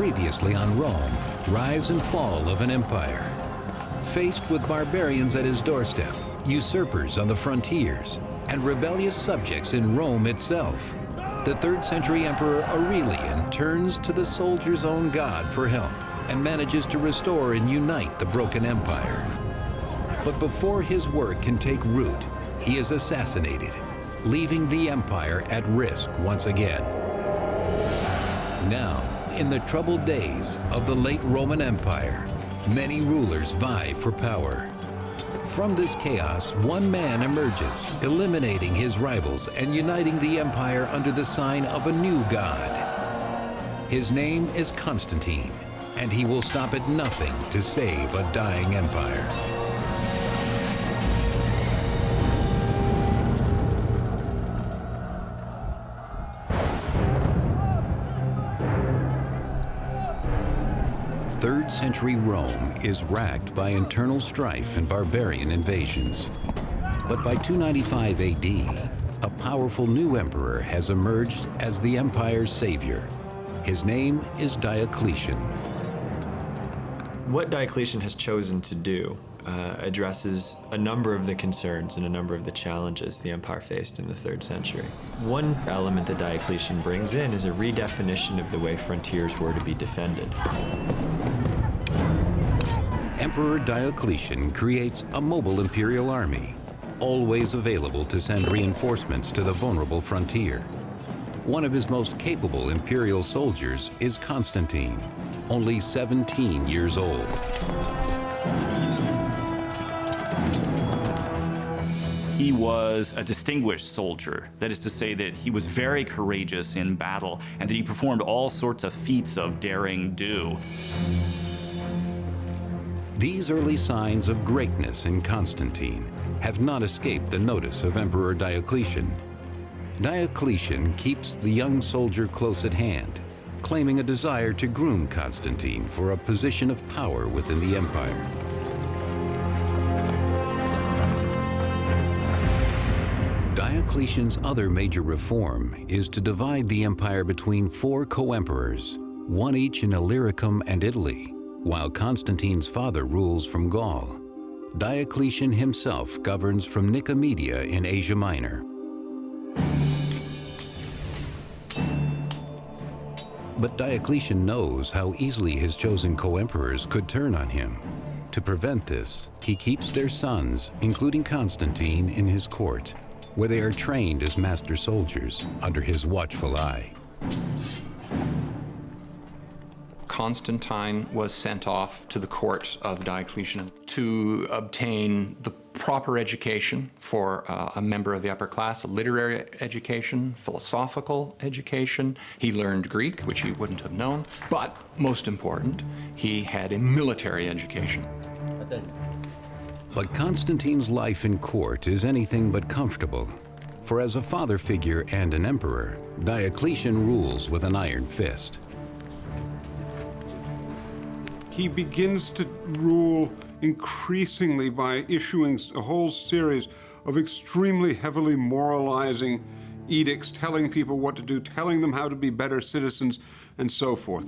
Previously on Rome, rise and fall of an empire. Faced with barbarians at his doorstep, usurpers on the frontiers, and rebellious subjects in Rome itself, the 3rd century Emperor Aurelian turns to the soldier's own god for help and manages to restore and unite the broken empire. But before his work can take root, he is assassinated, leaving the empire at risk once again. Now, in the troubled days of the late Roman Empire, many rulers vie for power. From this chaos, one man emerges, eliminating his rivals and uniting the empire under the sign of a new god. His name is Constantine, and he will stop at nothing to save a dying empire. Third-century Rome is racked by internal strife and barbarian invasions. But by 295 AD, a powerful new emperor has emerged as the empire's savior. His name is Diocletian. What Diocletian has chosen to do addresses a number of the concerns and a number of the challenges the empire faced in the 3rd century. One element that Diocletian brings in is a redefinition of the way frontiers were to be defended. Emperor Diocletian creates a mobile imperial army, always available to send reinforcements to the vulnerable frontier. One of his most capable imperial soldiers is Constantine, only 17 years old. He was a distinguished soldier. That is to say that he was very courageous in battle and that he performed all sorts of feats of daring do. These early signs of greatness in Constantine have not escaped the notice of Emperor Diocletian. Diocletian keeps the young soldier close at hand, claiming a desire to groom Constantine for a position of power within the empire. Diocletian's other major reform is to divide the empire between 4 co-emperors, one each in Illyricum and Italy, while Constantine's father rules from Gaul. Diocletian himself governs from Nicomedia in Asia Minor. But Diocletian knows how easily his chosen co-emperors could turn on him. To prevent this, he keeps their sons, including Constantine, in his court, where they are trained as master soldiers under his watchful eye. Constantine was sent off to the court of Diocletian to obtain the proper education for a member of the upper class, a literary education, philosophical education. He learned Greek, which he wouldn't have known, but most important, he had a military education. But Constantine's life in court is anything but comfortable, for as a father figure and an emperor, Diocletian rules with an iron fist. He begins to rule increasingly by issuing a whole series of extremely heavily moralizing edicts, telling people what to do, telling them how to be better citizens, and so forth.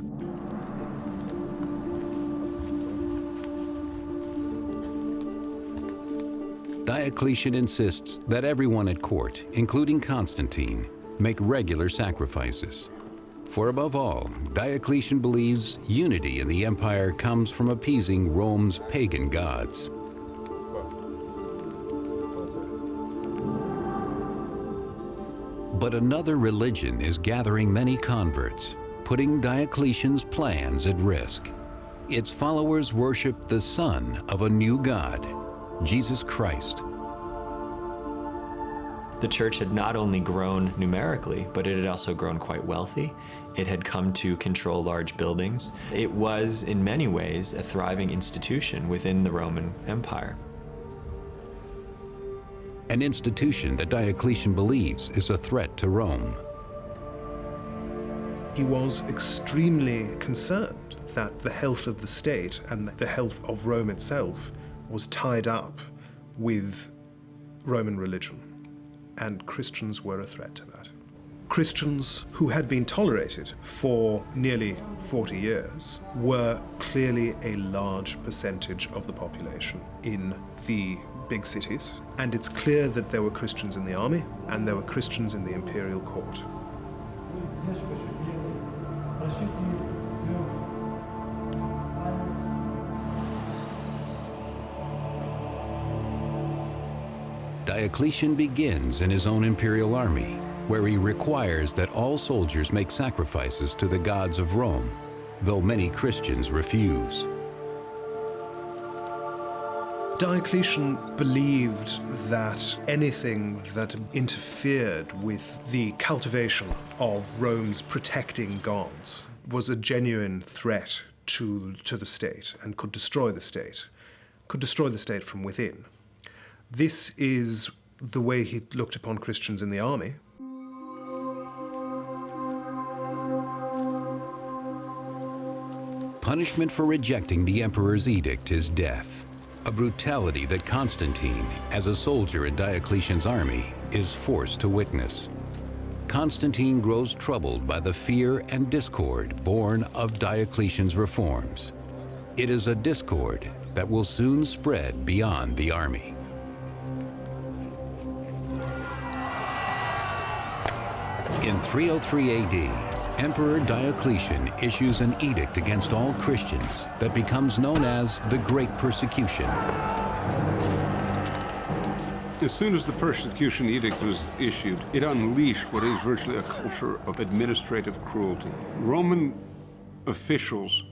Diocletian insists that everyone at court, including Constantine, make regular sacrifices. For above all, Diocletian believes unity in the empire comes from appeasing Rome's pagan gods. But another religion is gathering many converts, putting Diocletian's plans at risk. Its followers worship the son of a new god, Jesus Christ. The church had not only grown numerically, but it had also grown quite wealthy. It had come to control large buildings. It was, in many ways, a thriving institution within the Roman Empire. An institution that Diocletian believes is a threat to Rome. He was extremely concerned that the health of the state and the health of Rome itself was tied up with Roman religion, and Christians were a threat to that. Christians who had been tolerated for nearly 40 years were clearly a large percentage of the population in the big cities, and it's clear that there were Christians in the army and there were Christians in the imperial court. Diocletian begins in his own imperial army, where he requires that all soldiers make sacrifices to the gods of Rome, though many Christians refuse. Diocletian believed that anything that interfered with the cultivation of Rome's protecting gods was a genuine threat to the state and could destroy the state from within. This is the way he looked upon Christians in the army. Punishment for rejecting the emperor's edict is death, a brutality that Constantine, as a soldier in Diocletian's army, is forced to witness. Constantine grows troubled by the fear and discord born of Diocletian's reforms. It is a discord that will soon spread beyond the army. In 303 AD, Emperor Diocletian issues an edict against all Christians that becomes known as the Great Persecution. As soon as the persecution edict was issued, it unleashed what is virtually a culture of administrative cruelty. Roman officials,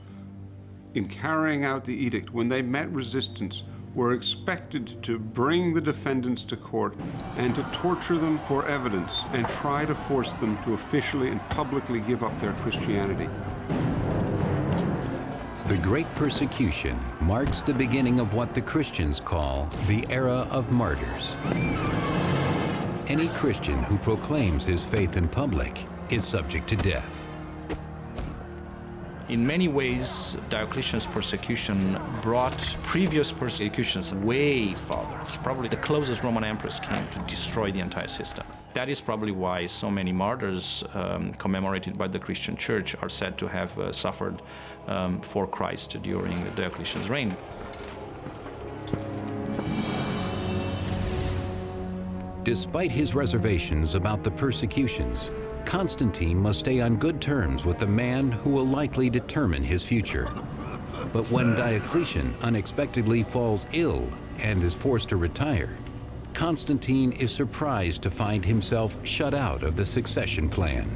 in carrying out the edict, when they met resistance, were expected to bring the defendants to court and to torture them for evidence and try to force them to officially and publicly give up their Christianity. The Great Persecution marks the beginning of what the Christians call the era of martyrs. Any Christian who proclaims his faith in public is subject to death. In many ways, Diocletian's persecution brought previous persecutions way farther. It's probably the closest Roman emperors came to destroy the entire system. That is probably why so many martyrs commemorated by the Christian Church are said to have suffered for Christ during Diocletian's reign. Despite his reservations about the persecutions, Constantine must stay on good terms with the man who will likely determine his future. But when Diocletian unexpectedly falls ill and is forced to retire, Constantine is surprised to find himself shut out of the succession plan.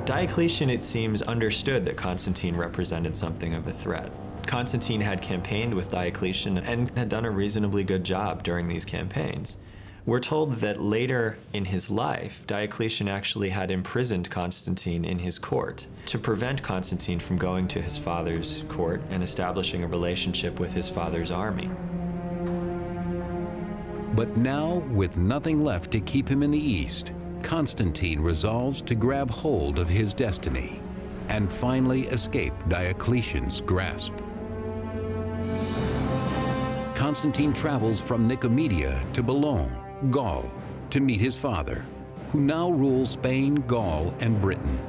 Diocletian, it seems, understood that Constantine represented something of a threat. Constantine had campaigned with Diocletian and had done a reasonably good job during these campaigns. We're told that later in his life, Diocletian actually had imprisoned Constantine in his court to prevent Constantine from going to his father's court and establishing a relationship with his father's army. But now, with nothing left to keep him in the east, Constantine resolves to grab hold of his destiny and finally escape Diocletian's grasp. Constantine travels from Nicomedia to Boulogne, Gaul, to meet his father, who now rules Spain, Gaul, and Britain.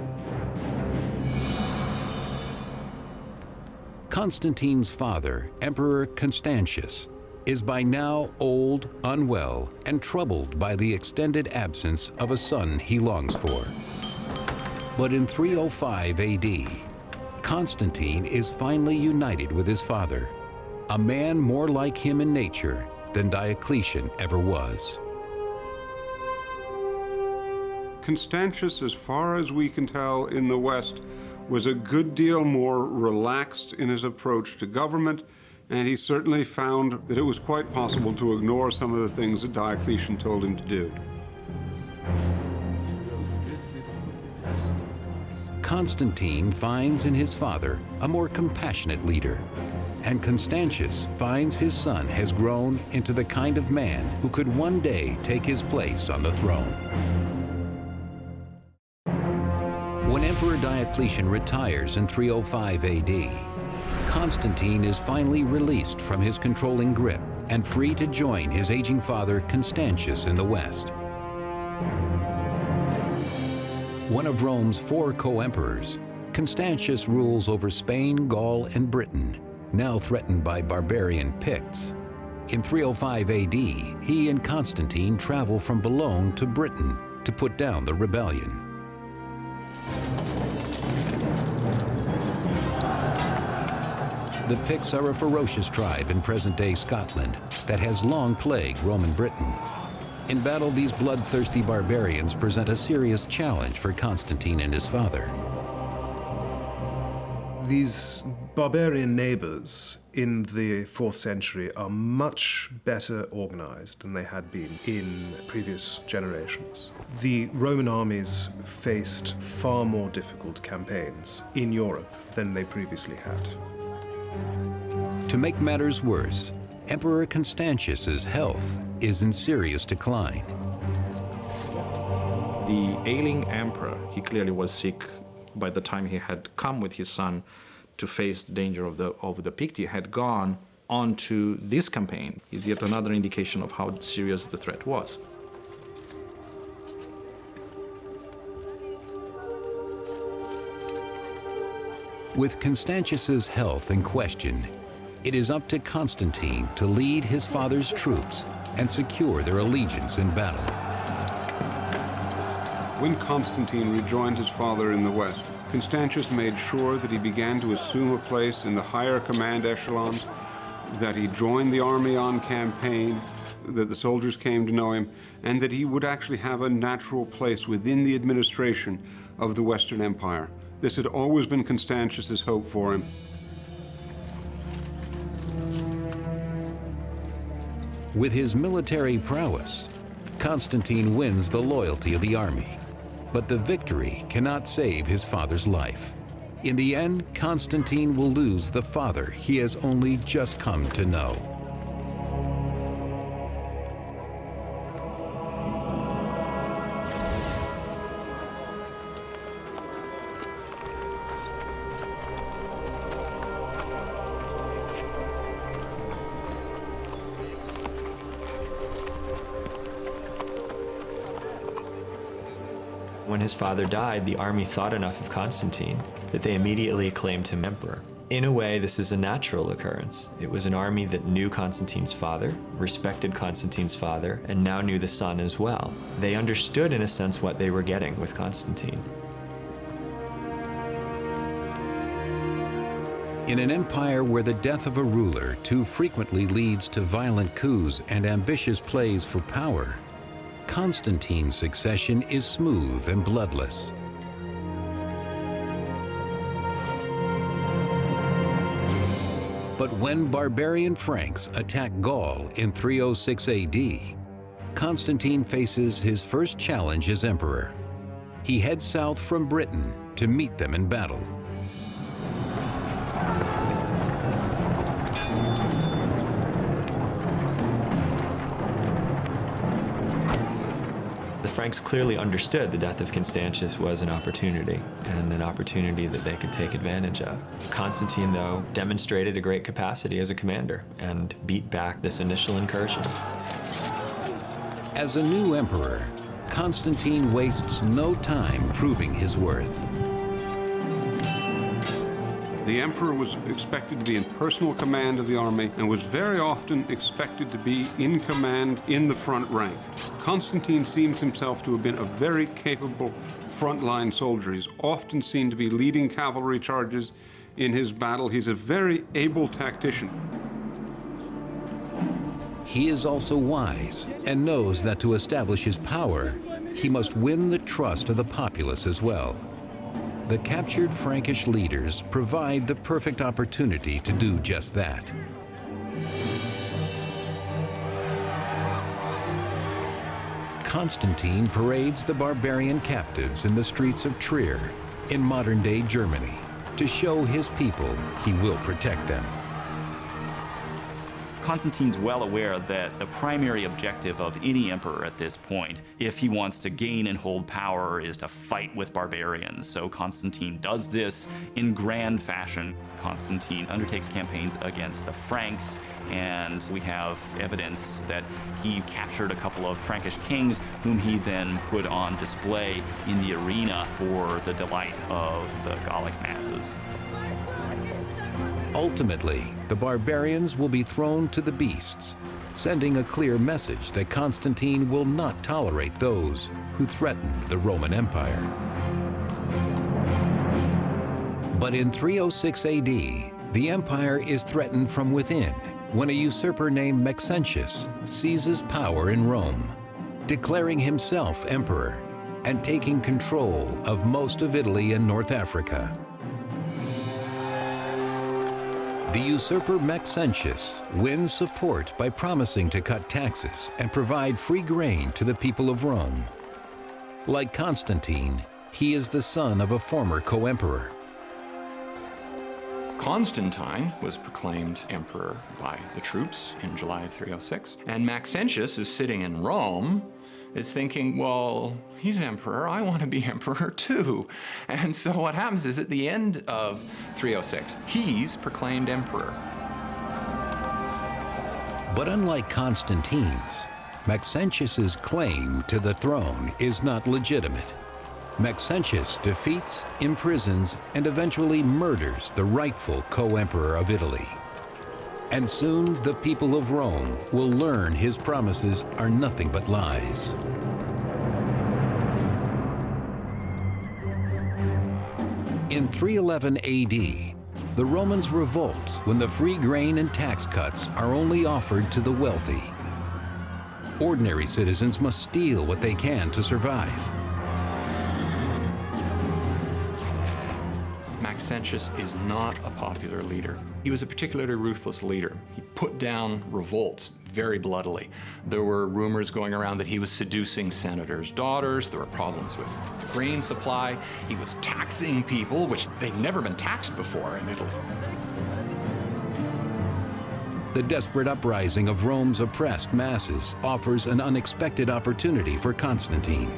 Constantine's father, Emperor Constantius, is by now old, unwell, and troubled by the extended absence of a son he longs for. But in 305 AD, Constantine is finally united with his father, a man more like him in nature than Diocletian ever was. Constantius, as far as we can tell in the West, was a good deal more relaxed in his approach to government, and he certainly found that it was quite possible to ignore some of the things that Diocletian told him to do. Constantine finds in his father a more compassionate leader, and Constantius finds his son has grown into the kind of man who could one day take his place on the throne. When Emperor Diocletian retires in 305 AD, Constantine is finally released from his controlling grip and free to join his aging father Constantius in the West. One of Rome's 4 co-emperors, Constantius rules over Spain, Gaul, and Britain, now threatened by barbarian Picts. In 305 AD, he and Constantine travel from Boulogne to Britain to put down the rebellion. The Picts are a ferocious tribe in present-day Scotland that has long plagued Roman Britain. In battle, these bloodthirsty barbarians present a serious challenge for Constantine and his father. These barbarian neighbors in the 4th century are much better organized than they had been in previous generations. The Roman armies faced far more difficult campaigns in Europe than they previously had. To make matters worse, Emperor Constantius's health is in serious decline. The ailing emperor, he clearly was sick by the time he had come with his son to face the danger of the Picts, had gone on to this campaign. Is yet another indication of how serious the threat was. With Constantius's health in question, it is up to Constantine to lead his father's troops and secure their allegiance in battle. When Constantine rejoined his father in the west, Constantius made sure that he began to assume a place in the higher command echelons, that he joined the army on campaign, that the soldiers came to know him, and that he would actually have a natural place within the administration of the Western Empire. This had always been Constantius's hope for him. With his military prowess, Constantine wins the loyalty of the army. But the victory cannot save his father's life. In the end, Constantine will lose the father he has only just come to know. When his father died, the army thought enough of Constantine that they immediately acclaimed him emperor. In a way, this is a natural occurrence. It was an army that knew Constantine's father, respected Constantine's father, and now knew the son as well. They understood, in a sense, what they were getting with Constantine. In an empire where the death of a ruler too frequently leads to violent coups and ambitious plays for power, Constantine's succession is smooth and bloodless. But when barbarian Franks attack Gaul in 306 AD, Constantine faces his first challenge as emperor. He heads south from Britain to meet them in battle. The Franks clearly understood the death of Constantius was an opportunity, and an opportunity that they could take advantage of. Constantine, though, demonstrated a great capacity as a commander and beat back this initial incursion. As a new emperor, Constantine wastes no time proving his worth. The emperor was expected to be in personal command of the army and was very often expected to be in command in the front rank. Constantine seems himself to have been a very capable frontline soldier. He's often seen to be leading cavalry charges in his battle. He's a very able tactician. He is also wise and knows that to establish his power, he must win the trust of the populace as well. The captured Frankish leaders provide the perfect opportunity to do just that. Constantine parades the barbarian captives in the streets of Trier, in modern-day Germany, to show his people he will protect them. Constantine's well aware that the primary objective of any emperor at this point, if he wants to gain and hold power, is to fight with barbarians. So Constantine does this in grand fashion. Constantine undertakes campaigns against the Franks, and we have evidence that he captured a couple of Frankish kings, whom he then put on display in the arena for the delight of the Gallic masses. Ultimately, the barbarians will be thrown to the beasts, sending a clear message that Constantine will not tolerate those who threaten the Roman Empire. But in 306 AD, the empire is threatened from within when a usurper named Maxentius seizes power in Rome, declaring himself emperor and taking control of most of Italy and North Africa. The usurper Maxentius wins support by promising to cut taxes and provide free grain to the people of Rome. Like Constantine, he is the son of a former co-emperor. Constantine was proclaimed emperor by the troops in July of 306, and Maxentius is sitting in Rome, is thinking, well, he's emperor, I want to be emperor too. And so what happens is at the end of 306, he's proclaimed emperor. But unlike Constantine's, Maxentius's claim to the throne is not legitimate. Maxentius defeats, imprisons, and eventually murders the rightful co-emperor of Italy. And soon the people of Rome will learn his promises are nothing but lies. In 311 AD, the Romans revolt when the free grain and tax cuts are only offered to the wealthy. Ordinary citizens must steal what they can to survive. Maxentius is not a popular leader. He was a particularly ruthless leader. He put down revolts very bloodily. There were rumors going around that he was seducing senators' daughters. There were problems with the grain supply. He was taxing people, which they'd never been taxed before in Italy. The desperate uprising of Rome's oppressed masses offers an unexpected opportunity for Constantine.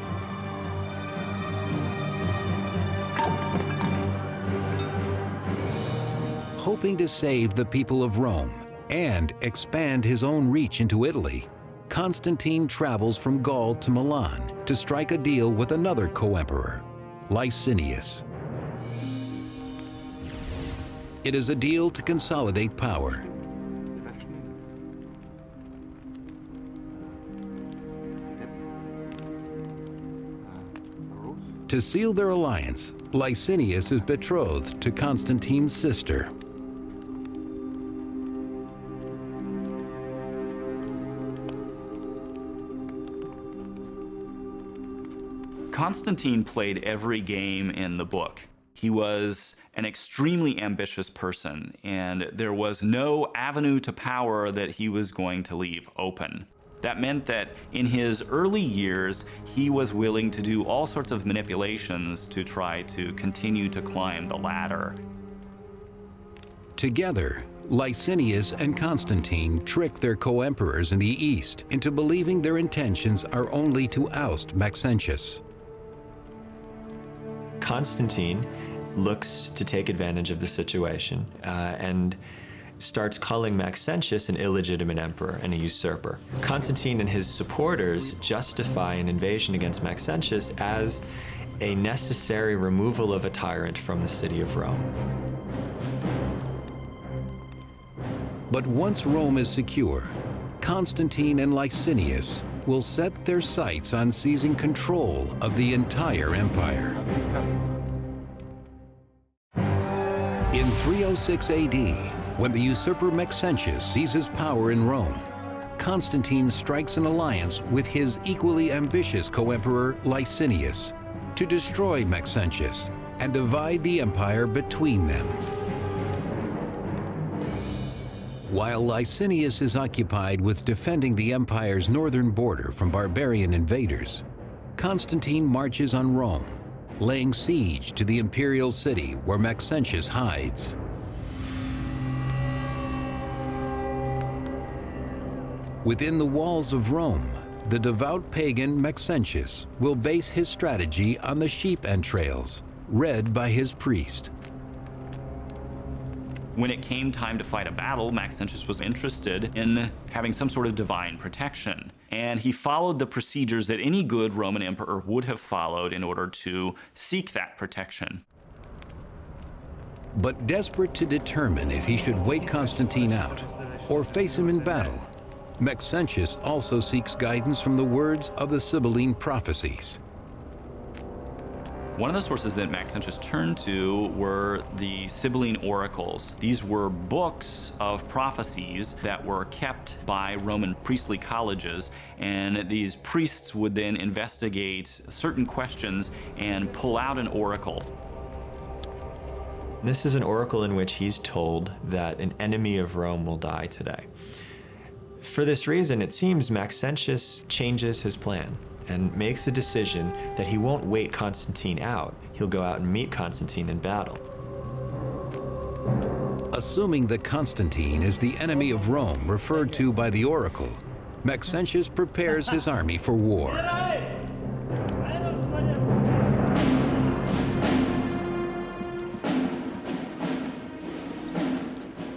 Hoping to save the people of Rome and expand his own reach into Italy, Constantine travels from Gaul to Milan to strike a deal with another co-emperor, Licinius. It is a deal to consolidate power. To seal their alliance, Licinius is betrothed to Constantine's sister. Constantine played every game in the book. He was an extremely ambitious person, and there was no avenue to power that he was going to leave open. That meant that in his early years, he was willing to do all sorts of manipulations to try to continue to climb the ladder. Together, Licinius and Constantine trick their co-emperors in the East into believing their intentions are only to oust Maxentius. Constantine looks to take advantage of the situation and starts calling Maxentius an illegitimate emperor and a usurper. Constantine and his supporters justify an invasion against Maxentius as a necessary removal of a tyrant from the city of Rome. But once Rome is secure, Constantine and Licinius will set their sights on seizing control of the entire empire. In 306 AD, when the usurper Maxentius seizes power in Rome, Constantine strikes an alliance with his equally ambitious co-emperor Licinius to destroy Maxentius and divide the empire between them. While Licinius is occupied with defending the empire's northern border from barbarian invaders, Constantine marches on Rome, laying siege to the imperial city where Maxentius hides. Within the walls of Rome, the devout pagan Maxentius will base his strategy on the sheep entrails, read by his priest. When it came time to fight a battle, Maxentius was interested in having some sort of divine protection. And he followed the procedures that any good Roman emperor would have followed in order to seek that protection. But desperate to determine if he should wait Constantine out or face him in battle, Maxentius also seeks guidance from the words of the Sibylline prophecies. One of the sources that Maxentius turned to were the Sibylline oracles. These were books of prophecies that were kept by Roman priestly colleges, and these priests would then investigate certain questions and pull out an oracle. This is an oracle in which he's told that an enemy of Rome will die today. For this reason, it seems Maxentius changes his plan and makes a decision that he won't wait Constantine out. He'll go out and meet Constantine in battle. Assuming that Constantine is the enemy of Rome referred to by the oracle, Maxentius prepares his army for war.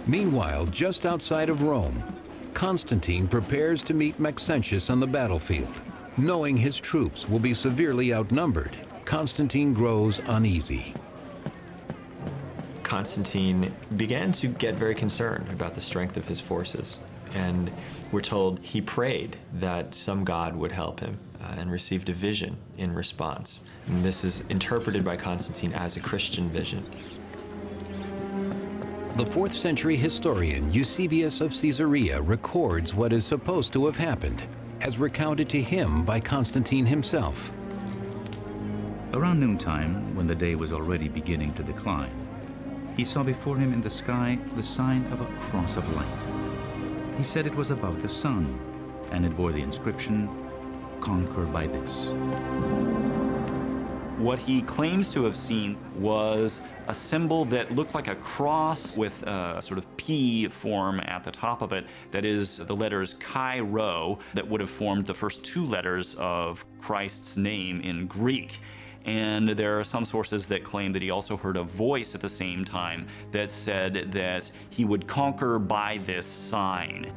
Meanwhile, just outside of Rome, Constantine prepares to meet Maxentius on the battlefield. Knowing his troops will be severely outnumbered, Constantine grows uneasy. Constantine began to get very concerned about the strength of his forces, and we're told he prayed that some god would help him and received a vision in response. And this is interpreted by Constantine as a Christian vision. The 4th century historian Eusebius of Caesarea records what is supposed to have happened, as recounted to him by Constantine himself. Around noontime, when the day was already beginning to decline, he saw before him in the sky the sign of a cross of light. He said it was above the sun, and it bore the inscription, "Conquer by this." What he claims to have seen was a symbol that looked like a cross with a sort of P form at the top of it, that is the letters Chi Rho, that would have formed the first 2 letters of Christ's name in Greek. And there are some sources that claim that he also heard a voice at the same time that said that he would conquer by this sign.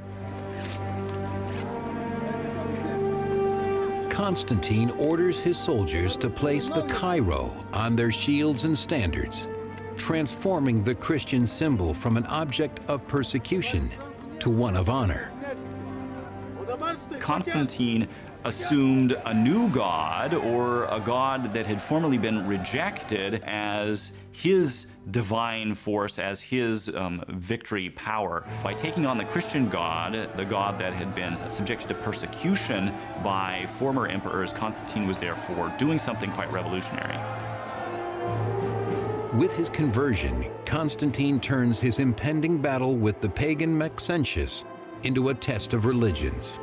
Constantine orders his soldiers to place the Chi Rho on their shields and standards, transforming the Christian symbol from an object of persecution to one of honor. Constantine assumed a new god, or a god that had formerly been rejected, as his divine force, as his victory power. By taking on the Christian god, the god that had been subjected to persecution by former emperors, Constantine was therefore doing something quite revolutionary. With his conversion, Constantine turns his impending battle with the pagan Maxentius into a test of religions.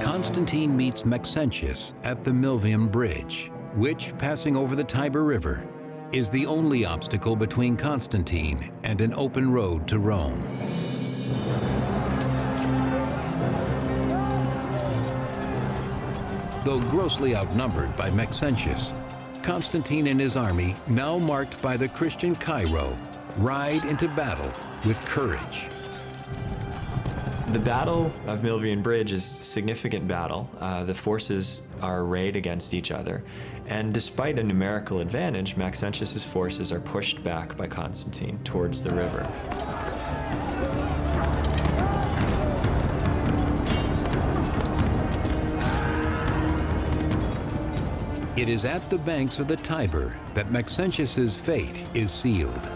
Constantine meets Maxentius at the Milvian Bridge, which, passing over the Tiber River, is the only obstacle between Constantine and an open road to Rome. Though grossly outnumbered by Maxentius, Constantine and his army, now marked by the Christian Chi Rho, ride into battle with courage. The Battle of Milvian Bridge is a significant battle. The forces are arrayed against each other, and despite a numerical advantage, Maxentius's forces are pushed back by Constantine towards the river. It is at the banks of the Tiber that Maxentius's fate is sealed.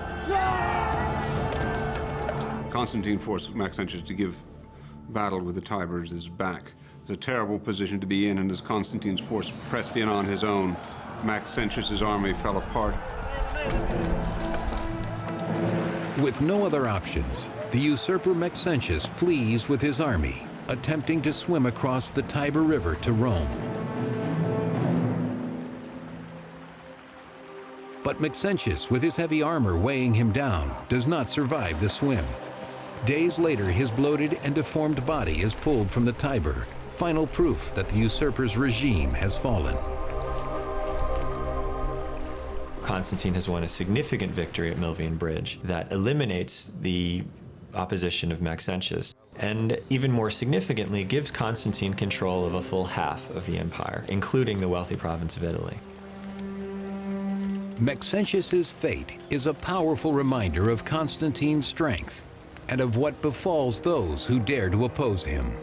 Constantine forced Maxentius to give battle with the Tiber at his back. It's a terrible position to be in, and as Constantine's force pressed in on his own, Maxentius's army fell apart. With no other options, the usurper Maxentius flees with his army, attempting to swim across the Tiber River to Rome. But Maxentius, with his heavy armor weighing him down, does not survive the swim. Days later, his bloated and deformed body is pulled from the Tiber, final proof that the usurper's regime has fallen. Constantine has won a significant victory at Milvian Bridge that eliminates the opposition of Maxentius, and even more significantly, gives Constantine control of a full half of the empire, including the wealthy province of Italy. Maxentius's fate is a powerful reminder of Constantine's strength and of what befalls those who dare to oppose him.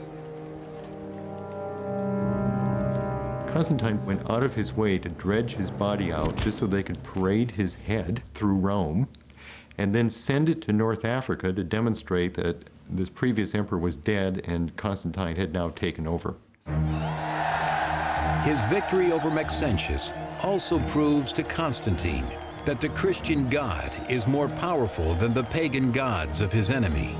Constantine went out of his way to dredge his body out just so they could parade his head through Rome and then send it to North Africa to demonstrate that this previous emperor was dead and Constantine had now taken over. His victory over Maxentius also proves to Constantine that the Christian God is more powerful than the pagan gods of his enemy.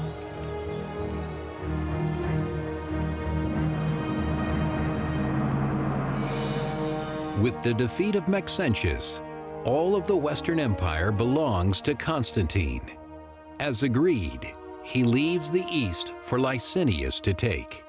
With the defeat of Maxentius, all of the Western Empire belongs to Constantine. As agreed, he leaves the East for Licinius to take.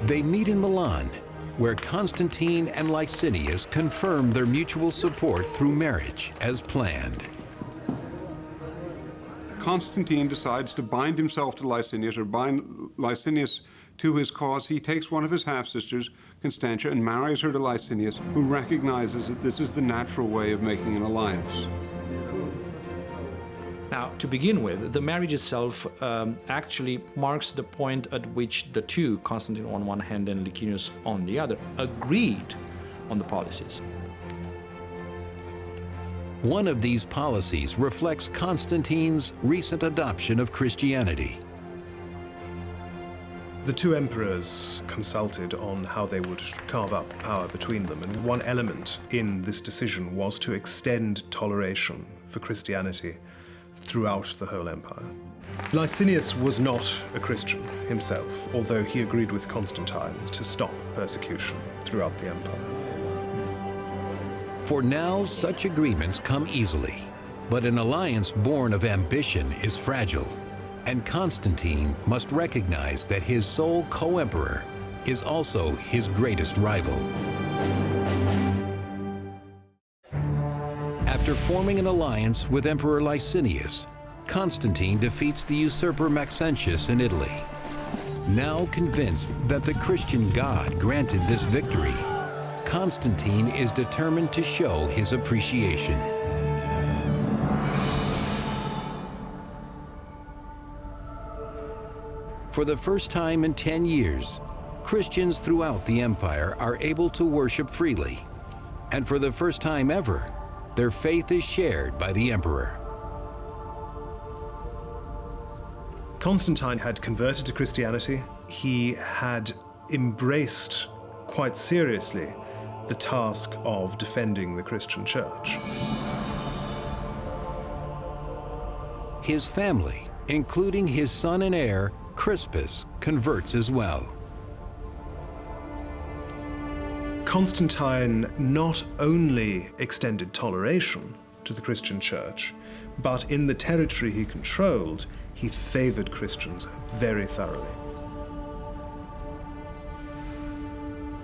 They meet in Milan, where Constantine and Licinius confirm their mutual support through marriage as planned. Constantine decides to bind himself to Licinius, or bind Licinius to his cause. He takes one of his half-sisters, Constantia, and marries her to Licinius, who recognizes that this is the natural way of making an alliance. Now, to begin with, the marriage itself actually marks the point at which the two, Constantine on one hand and Licinius on the other, agreed on the policies. One of these policies reflects Constantine's recent adoption of Christianity. The two emperors consulted on how they would carve up power between them, and one element in this decision was to extend toleration for Christianity throughout the whole empire. Licinius was not a Christian himself, although he agreed with Constantine to stop persecution throughout the empire. For now, such agreements come easily, but an alliance born of ambition is fragile, and Constantine must recognize that his sole co-emperor is also his greatest rival. After forming an alliance with Emperor Licinius, Constantine defeats the usurper Maxentius in Italy. Now convinced that the Christian God granted this victory, Constantine is determined to show his appreciation. For the first time in 10 years, Christians throughout the empire are able to worship freely, and for the first time ever, their faith is shared by the emperor. Constantine had converted to Christianity. He had embraced quite seriously the task of defending the Christian church. His family, including his son and heir, Crispus, converts as well. Constantine not only extended toleration to the Christian church, but in the territory he controlled, he favored Christians very thoroughly.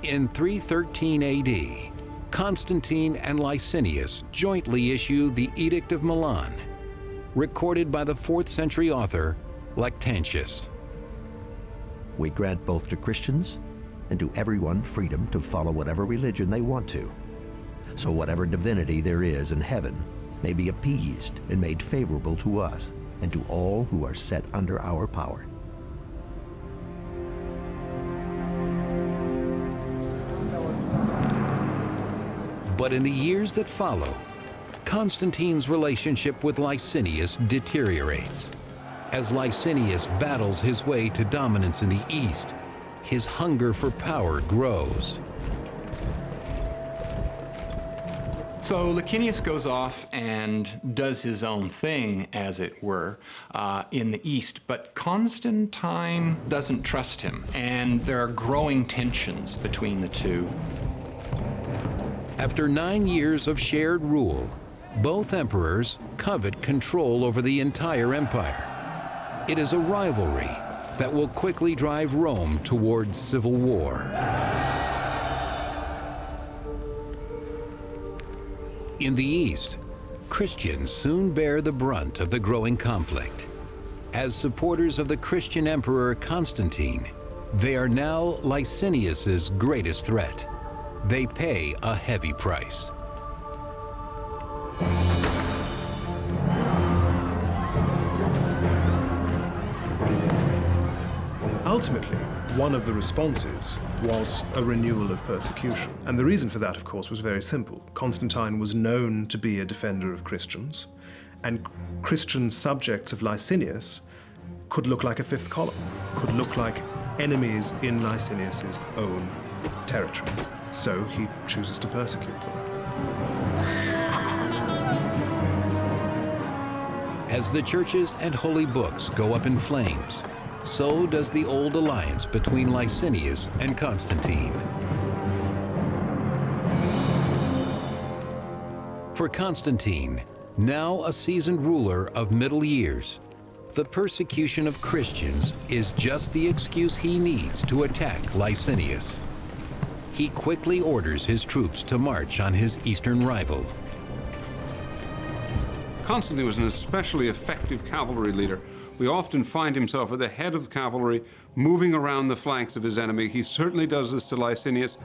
In 313 AD, Constantine and Licinius jointly issue the Edict of Milan, recorded by the 4th century author Lactantius. We grant both to Christians and to everyone freedom to follow whatever religion they want to, so whatever divinity there is in heaven may be appeased and made favorable to us and to all who are set under our power. But in the years that follow, Constantine's relationship with Licinius deteriorates. As Licinius battles his way to dominance in the East, his hunger for power grows. So Licinius goes off and does his own thing, as it were, in the East, but Constantine doesn't trust him, and there are growing tensions between the two. After 9 years of shared rule, both emperors covet control over the entire empire. It is a rivalry that will quickly drive Rome towards civil war. In the East, Christians soon bear the brunt of the growing conflict. As supporters of the Christian Emperor Constantine, they are now Licinius's greatest threat. They pay a heavy price. Ultimately, one of the responses was a renewal of persecution. And the reason for that, of course, was very simple. Constantine was known to be a defender of Christians, and Christian subjects of Licinius could look like a fifth column, could look like enemies in Licinius's own territories. So he chooses to persecute them. As the churches and holy books go up in flames, so does the old alliance between Licinius and Constantine. For Constantine, now a seasoned ruler of middle years, the persecution of Christians is just the excuse he needs to attack Licinius. He quickly orders his troops to march on his eastern rival. Constantine was an especially effective cavalry leader. We often find himself at the head of cavalry, moving around the flanks of his enemy. He certainly does this to Licinius.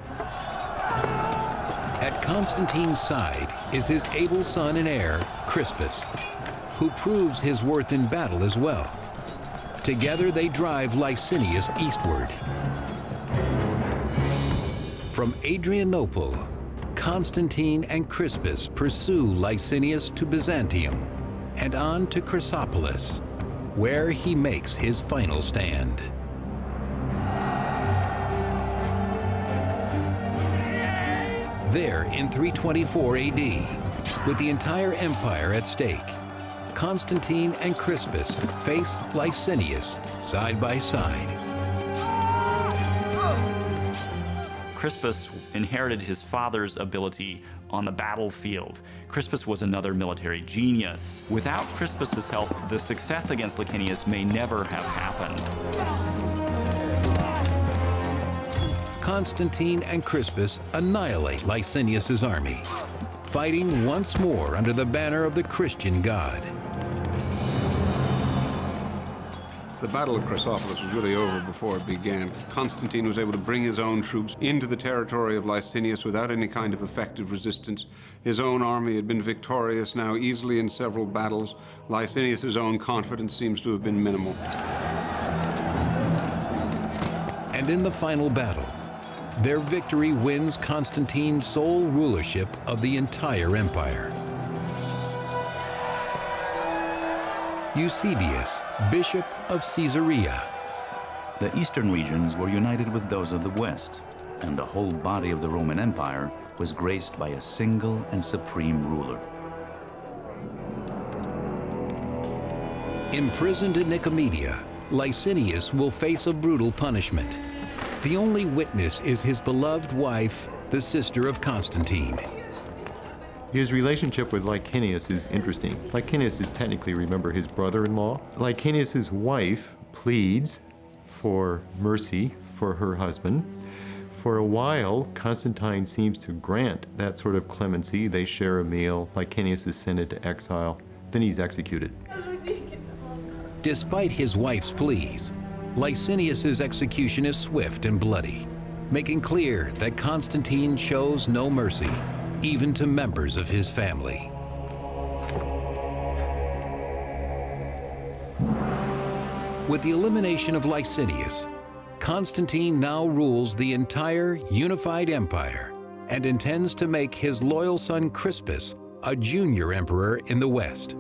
At Constantine's side is his able son and heir, Crispus, who proves his worth in battle as well. Together they drive Licinius eastward. From Adrianople, Constantine and Crispus pursue Licinius to Byzantium and on to Chrysopolis, where he makes his final stand. There, in 324 AD, with the entire empire at stake, Constantine and Crispus face Licinius side by side. Crispus inherited his father's ability on the battlefield. Crispus was another military genius. Without Crispus's help, the success against Licinius may never have happened. Constantine and Crispus annihilate Licinius's army, fighting once more under the banner of the Christian God. The Battle of Chrysopolis was really over before it began. Constantine was able to bring his own troops into the territory of Licinius without any kind of effective resistance. His own army had been victorious now easily in several battles. Licinius's own confidence seems to have been minimal. And in the final battle, their victory wins Constantine's sole rulership of the entire empire. Eusebius, Bishop of Caesarea. The eastern regions were united with those of the west, and the whole body of the Roman Empire was graced by a single and supreme ruler. Imprisoned in Nicomedia, Licinius will face a brutal punishment. The only witness is his beloved wife, the sister of Constantine. His relationship with Licinius is interesting. Licinius is technically, remember, his brother-in-law. Licinius's wife pleads for mercy for her husband. For a while, Constantine seems to grant that sort of clemency. They share a meal. Licinius is sent into exile. Then he's executed. Despite his wife's pleas, Licinius's execution is swift and bloody, making clear that Constantine shows no mercy, even to members of his family. With the elimination of Licinius, Constantine now rules the entire unified empire and intends to make his loyal son Crispus a junior emperor in the West.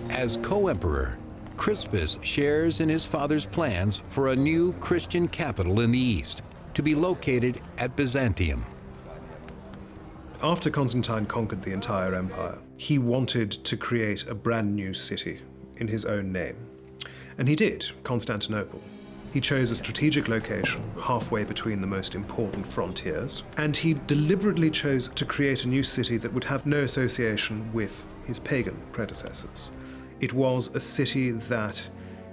As co-emperor, Crispus shares in his father's plans for a new Christian capital in the East, to be located at Byzantium. After Constantine conquered the entire empire, he wanted to create a brand new city in his own name. And he did, Constantinople. He chose a strategic location halfway between the most important frontiers, and he deliberately chose to create a new city that would have no association with his pagan predecessors. It was a city that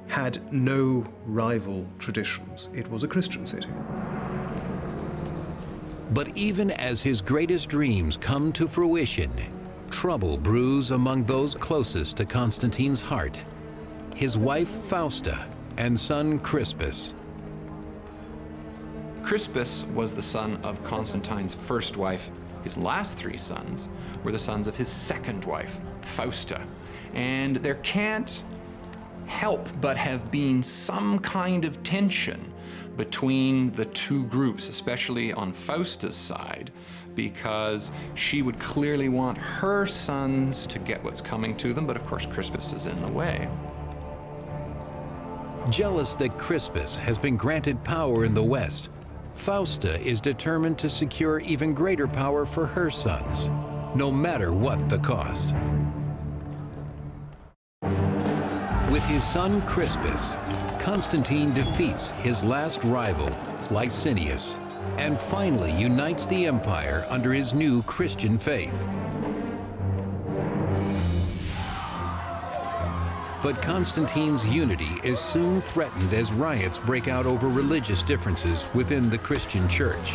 had no rival traditions. It was a Christian city. But even as his greatest dreams come to fruition, trouble brews among those closest to Constantine's heart: his wife Fausta and son Crispus. Crispus was the son of Constantine's first wife. His last three sons were the sons of his second wife, Fausta. And there can't help but have been some kind of tension between the two groups, especially on Fausta's side, because she would clearly want her sons to get what's coming to them, but of course Crispus is in the way. Jealous that Crispus has been granted power in the West, Fausta is determined to secure even greater power for her sons, no matter what the cost. With his son Crispus, Constantine defeats his last rival, Licinius, and finally unites the empire under his new Christian faith. But Constantine's unity is soon threatened as riots break out over religious differences within the Christian church.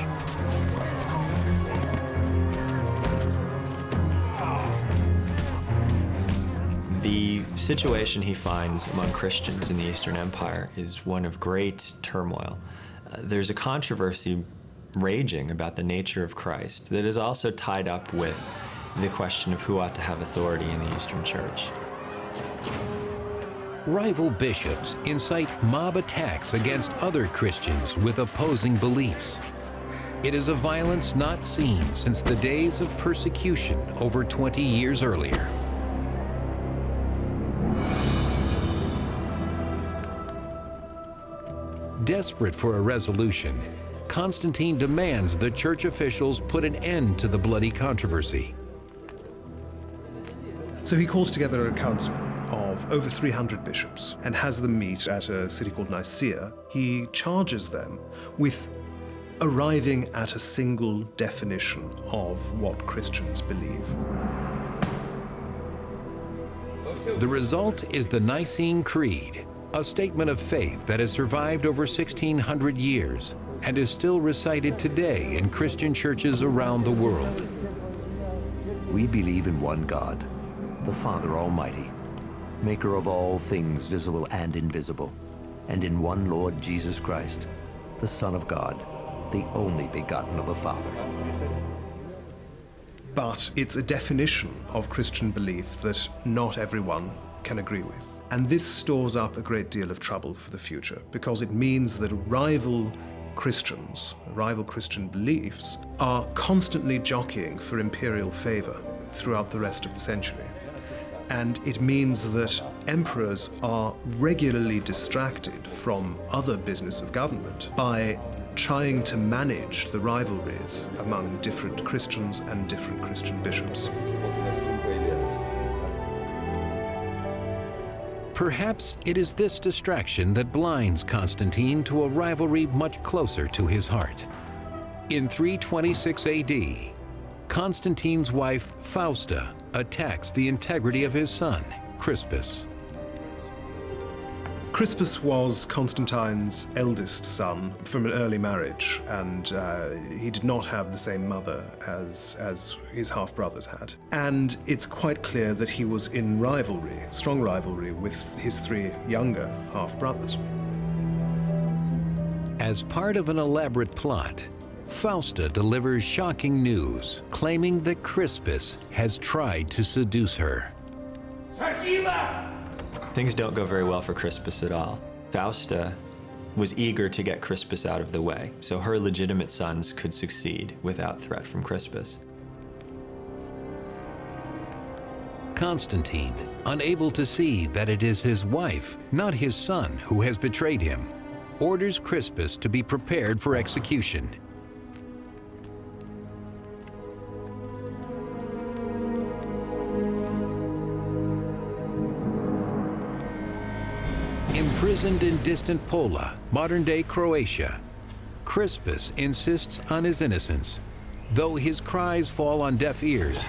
The situation he finds among Christians in the Eastern Empire is one of great turmoil. There's a controversy raging about the nature of Christ that is also tied up with the question of who ought to have authority in the Eastern Church. Rival bishops incite mob attacks against other Christians with opposing beliefs. It is a violence not seen since the days of persecution over 20 years earlier. Desperate for a resolution, Constantine demands the church officials put an end to the bloody controversy. So he calls together a council of over 300 bishops and has them meet at a city called Nicaea. He charges them with arriving at a single definition of what Christians believe. The result is the Nicene Creed, a statement of faith that has survived over 1,600 years and is still recited today in Christian churches around the world. We believe in one God, the Father Almighty, maker of all things visible and invisible, and in one Lord Jesus Christ, the Son of God, the only begotten of the Father. But it's a definition of Christian belief that not everyone can agree with. And this stores up a great deal of trouble for the future, because it means that rival Christians, rival Christian beliefs, are constantly jockeying for imperial favor throughout the rest of the century. And it means that emperors are regularly distracted from other business of government by trying to manage the rivalries among different Christians and different Christian bishops. Perhaps it is this distraction that blinds Constantine to a rivalry much closer to his heart. In 326 AD, Constantine's wife Fausta attacks the integrity of his son, Crispus. Crispus was Constantine's eldest son from an early marriage, and he did not have the same mother as his half-brothers had. And it's quite clear that he was in rivalry, strong rivalry, with his three younger half-brothers. As part of an elaborate plot, Fausta delivers shocking news, claiming that Crispus has tried to seduce her. Things don't go very well for Crispus at all. Fausta was eager to get Crispus out of the way, so her legitimate sons could succeed without threat from Crispus. Constantine, unable to see that it is his wife, not his son, who has betrayed him, orders Crispus to be prepared for execution. Imprisoned in distant Pola, modern-day Croatia, Crispus insists on his innocence. Though his cries fall on deaf ears,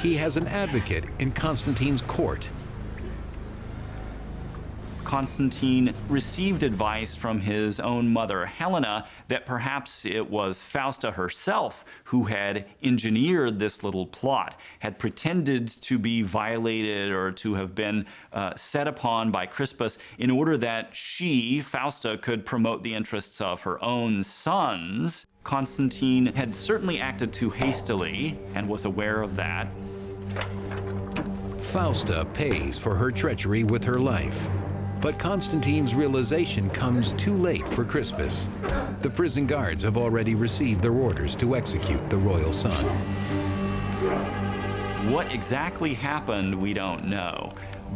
he has an advocate in Constantine's court. Constantine received advice from his own mother, Helena, that perhaps it was Fausta herself who had engineered this little plot, had pretended to be violated or to have been set upon by Crispus in order that she, Fausta, could promote the interests of her own sons. Constantine had certainly acted too hastily and was aware of that. Fausta pays for her treachery with her life. But Constantine's realization comes too late for Crispus. The prison guards have already received their orders to execute the royal son. What exactly happened, we don't know.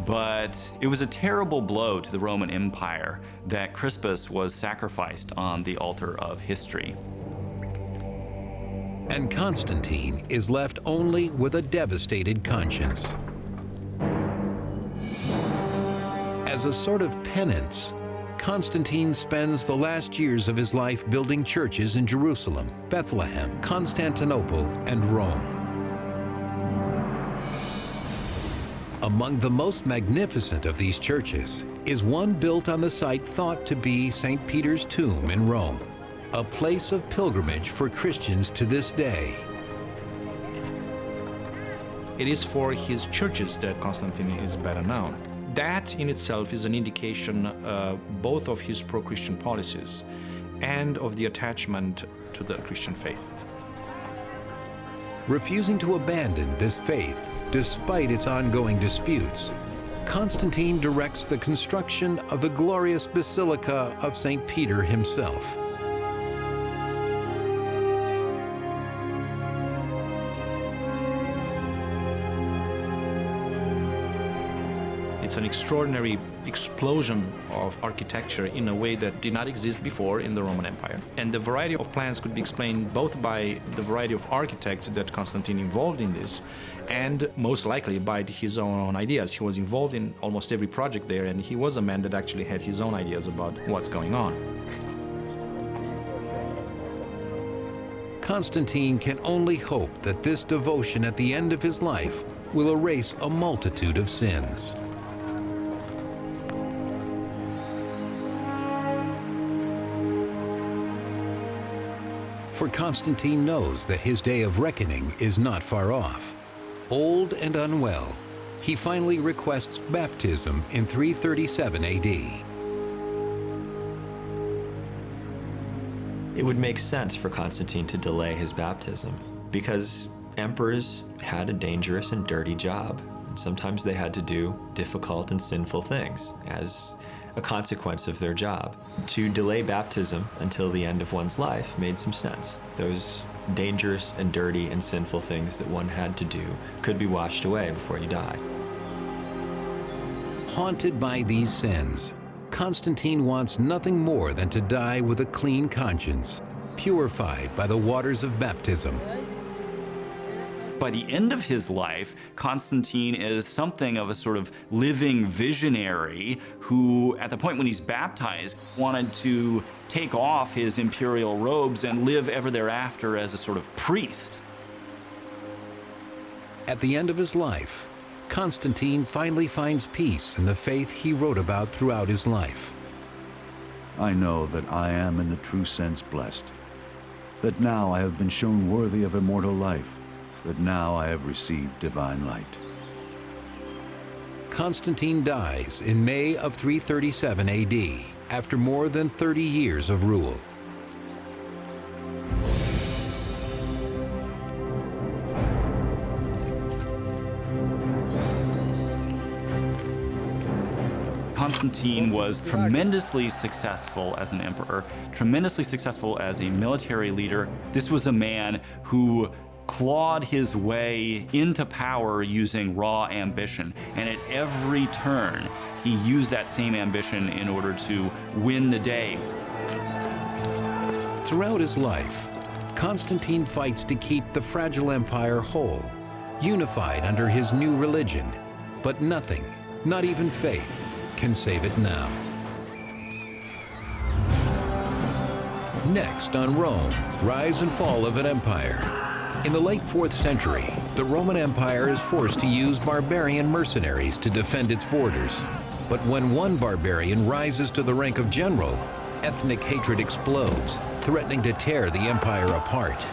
But it was a terrible blow to the Roman Empire that Crispus was sacrificed on the altar of history. And Constantine is left only with a devastated conscience. As a sort of penance, Constantine spends the last years of his life building churches in Jerusalem, Bethlehem, Constantinople, and Rome. Among the most magnificent of these churches is one built on the site thought to be St. Peter's tomb in Rome, a place of pilgrimage for Christians to this day. It is for his churches that Constantine is better known. That in itself is an indication both of his pro-Christian policies and of the attachment to the Christian faith. Refusing to abandon this faith, despite its ongoing disputes, Constantine directs the construction of the glorious Basilica of St. Peter himself. It's an extraordinary explosion of architecture in a way that did not exist before in the Roman Empire. And the variety of plans could be explained both by the variety of architects that Constantine involved in this, and most likely by his own ideas. He was involved in almost every project there, and he was a man that actually had his own ideas about what's going on. Constantine can only hope that this devotion at the end of his life will erase a multitude of sins. For Constantine knows that his day of reckoning is not far off. Old and unwell, he finally requests baptism in 337 AD. It would make sense for Constantine to delay his baptism because emperors had a dangerous and dirty job. Sometimes they had to do difficult and sinful things as a consequence of their job. To delay baptism until the end of one's life made some sense. Those dangerous and dirty and sinful things that one had to do could be washed away before you die. Haunted by these sins, Constantine wants nothing more than to die with a clean conscience, purified by the waters of baptism. By the end of his life, Constantine is something of a sort of living visionary who, at the point when he's baptized, wanted to take off his imperial robes and live ever thereafter as a sort of priest. At the end of his life, Constantine finally finds peace in the faith he wrote about throughout his life. I know that I am in the true sense blessed, that now I have been shown worthy of immortal life, that now I have received divine light. Constantine dies in May of 337 AD, after more than 30 years of rule. Constantine was tremendously successful as an emperor, tremendously successful as a military leader. This was a man who clawed his way into power using raw ambition, and at every turn he used that same ambition in order to win the day. Throughout his life, Constantine fights to keep the fragile empire whole, unified under his new religion, but nothing, not even faith, can save it now. Next on Rome, rise and fall of an empire. In the late 4th century, the Roman Empire is forced to use barbarian mercenaries to defend its borders. But when one barbarian rises to the rank of general, ethnic hatred explodes, threatening to tear the empire apart.